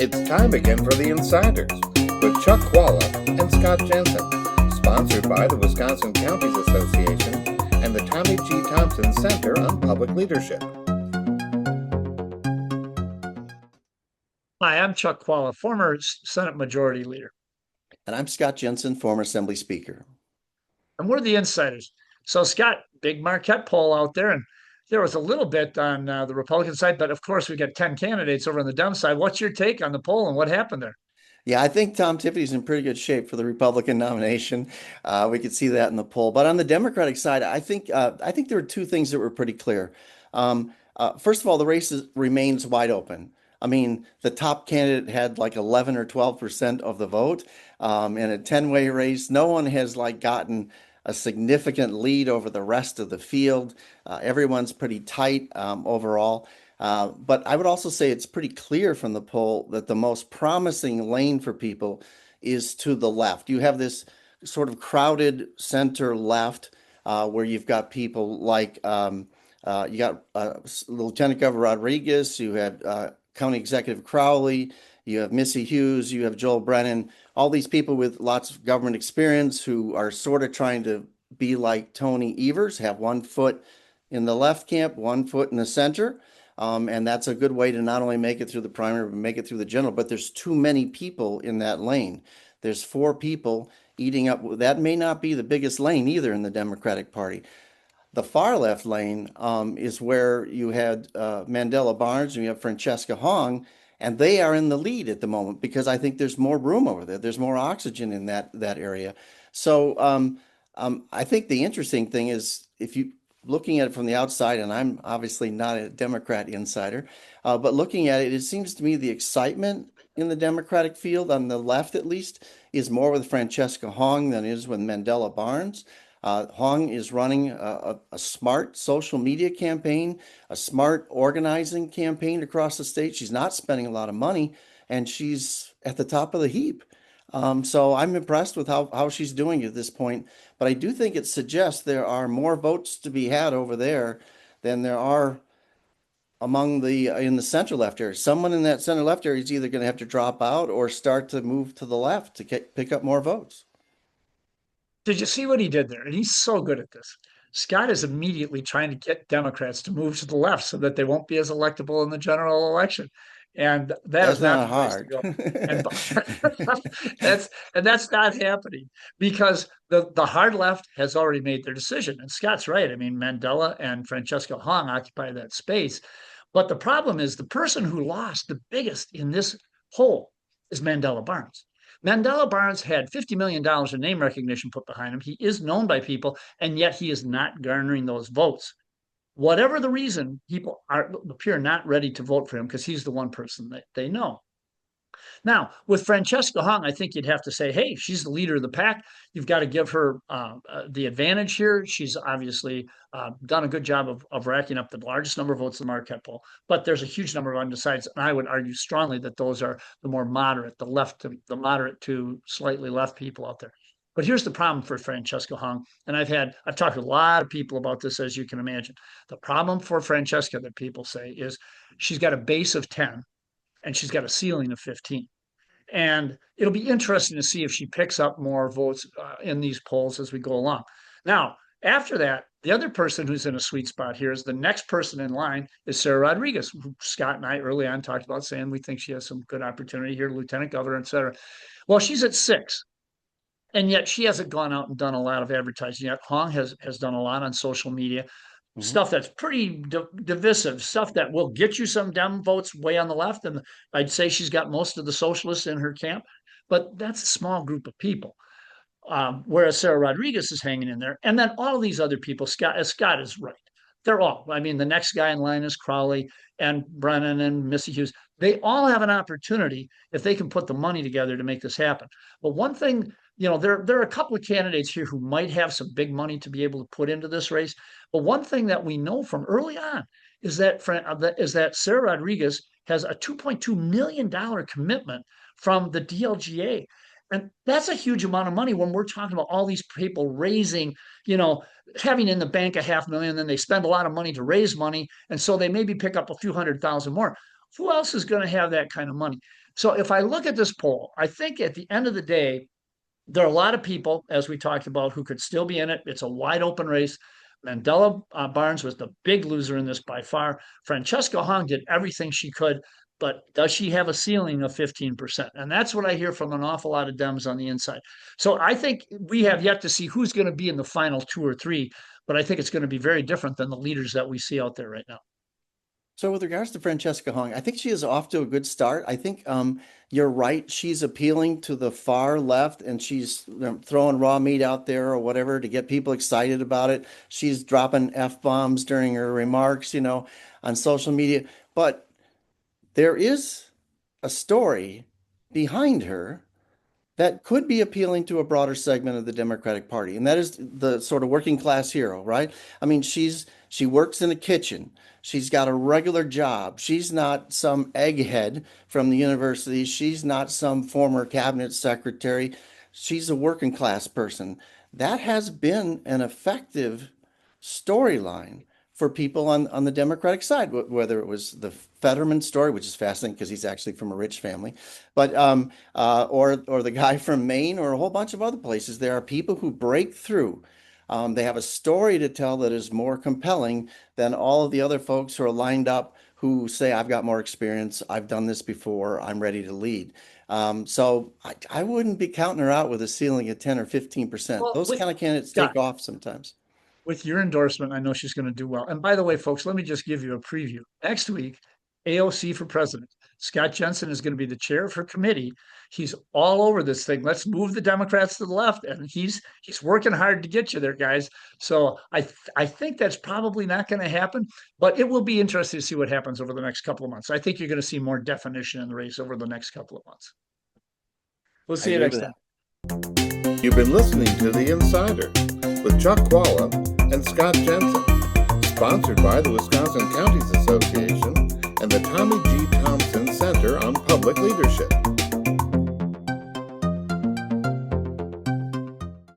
It's time again for the Insiders with Chuck Chvala and Scott Jensen, sponsored by the Wisconsin Counties Association and the Tommy G. Thompson Center on Public Leadership. Hi, I'm Chuck Chvala, former Senate Majority Leader. And I'm Scott Jensen, former Assembly Speaker. And we're the Insiders. So, Scott, big Marquette poll out there, and there was a little bit on the Republican side, but of course, we got 10 candidates over on the Dem side. What's your take on the poll and what happened there? Yeah, I think Tom Tiffany's in pretty good shape for the Republican nomination. We could see that in the poll. But on the Democratic side, I think there were two things that were pretty clear. First of all, the race remains wide open. I mean, the top candidate had like 11 or 12% of the vote in a 10-way race. No one has gotten a significant lead over the rest of the field. Everyone's pretty tight overall. But I would also say it's pretty clear from the poll that the most promising lane for people is to the left. You have this sort of crowded center left where you've got people like you got Lieutenant Governor Rodriguez, you have County Executive Crowley, you have Missy Hughes, you have Joel Brennan, all these people with lots of government experience who are sort of trying to be like Tony Evers, have one foot in the left camp, one foot in the center. And that's a good way to not only make it through the primary, but make it through the general. But there's too many people in that lane. There's 4 people eating up. That may not be the biggest lane either in the Democratic Party. The far left lane is where you had Mandela Barnes and you have Francesca Hong, and they are in the lead at the moment because I think there's more room over there. There's more oxygen in that area. So I think the interesting thing is if you looking at it from the outside, and I'm obviously not a Democrat insider, but looking at it, it seems to me the excitement in the Democratic field, on the left at least, is more with Francesca Hong than it is with Mandela Barnes. Hong is running a smart social media campaign, a smart organizing campaign across the state. She's not spending a lot of money, and she's at the top of the heap. So I'm impressed with how she's doing at this point. But I do think it suggests there are more votes to be had over there than there are among in the center left area. Someone in that center left area is either going to have to drop out or start to move to the left to pick up more votes. Did you see what he did there? And he's so good at this. Scott is immediately trying to get Democrats to move to the left so that they won't be as electable in the general election. And that is not hard. And that's not happening because the hard left has already made their decision. And Scott's right. I mean, Mandela and Francesca Hong occupy that space. But the problem is the person who lost the biggest in this poll is Mandela Barnes. Mandela Barnes had $50 million in name recognition put behind him. He is known by people, and yet he is not garnering those votes. Whatever the reason, people appear not ready to vote for him because he's the one person that they know. Now, with Francesca Hong, I think you'd have to say, hey, she's the leader of the pack. You've got to give her the advantage here. She's obviously done a good job of racking up the largest number of votes in the Marquette poll, but there's a huge number of undecideds. And I would argue strongly that those are the more moderate, the moderate to slightly left people out there. But here's the problem for Francesca Hong, and I've talked to a lot of people about this, as you can imagine. The problem for Francesca that people say is she's got a base of 10 and she's got a ceiling of 15. And it'll be interesting to see if she picks up more votes in these polls as we go along. Now, after that, the other person who's in a sweet spot here is the next person in line is Sarah Rodriguez, who Scott and I early on talked about saying we think she has some good opportunity here, Lieutenant Governor, et cetera. Well, she's at 6. And yet she hasn't gone out and done a lot of advertising yet. Hong has done a lot on social media, stuff that's pretty divisive, stuff that will get you some Dem votes way on the left. And I'd say she's got most of the socialists in her camp, but that's a small group of people. Whereas Sarah Rodriguez is hanging in there. And then all of these other people, Scott is right. They're all, I mean, the next guy in line is Crowley and Brennan and Missy Hughes. They all have an opportunity if they can put the money together to make this happen. But one thing, there are a couple of candidates here who might have some big money to be able to put into this race. But one thing that we know from early on is that Sarah Rodriguez has a $2.2 million commitment from the DLGA. And that's a huge amount of money when we're talking about all these people raising, you know, having in the bank $500,000, then they spend a lot of money to raise money. And so they maybe pick up a few 100,000 more. Who else is going to have that kind of money? So if I look at this poll, I think at the end of the day, there are a lot of people, as we talked about, who could still be in it. It's a wide open race. Mandela Barnes was the big loser in this by far. Francesca Hong did everything she could, but does she have a ceiling of 15%? And that's what I hear from an awful lot of Dems on the inside. So I think we have yet to see who's going to be in the final 2 or 3, but I think it's going to be very different than the leaders that we see out there right now. So with regards to Francesca Hong, I think she is off to a good start. I think you're right. She's appealing to the far left, and she's throwing raw meat out there or whatever to get people excited about it. She's dropping F-bombs during her remarks, on social media. But there is a story behind her that could be appealing to a broader segment of the Democratic Party. And that is the sort of working class hero, right? I mean, she works in a kitchen. She's got a regular job. She's not some egghead from the university. She's not some former cabinet secretary. She's a working class person. That has been an effective storyline for people on the Democratic side, whether it was the Fetterman story, which is fascinating because he's actually from a rich family, but or the guy from Maine, or a whole bunch of other places. There are people who break through. They have a story to tell that is more compelling than all of the other folks who are lined up who say, I've got more experience, I've done this before, I'm ready to lead. So I wouldn't be counting her out with a ceiling of 10 or 15%. Well, Those kind of candidates take off sometimes. With your endorsement, I know she's going to do well. And by the way, folks, let me just give you a preview. Next week, AOC for president. Scott Jensen is going to be the chair of her committee. He's all over this thing. Let's move the Democrats to the left, and he's working hard to get you there, guys. So I think that's probably not going to happen, but it will be interesting to see what happens over the next couple of months. I think you're going to see more definition in the race over the next couple of months. We'll see you next time. You've been listening to The Insider with Chuck Chvala and Scott Jensen, sponsored by the Wisconsin Counties Association and the Tommy G. Thompson Center on Public Leadership.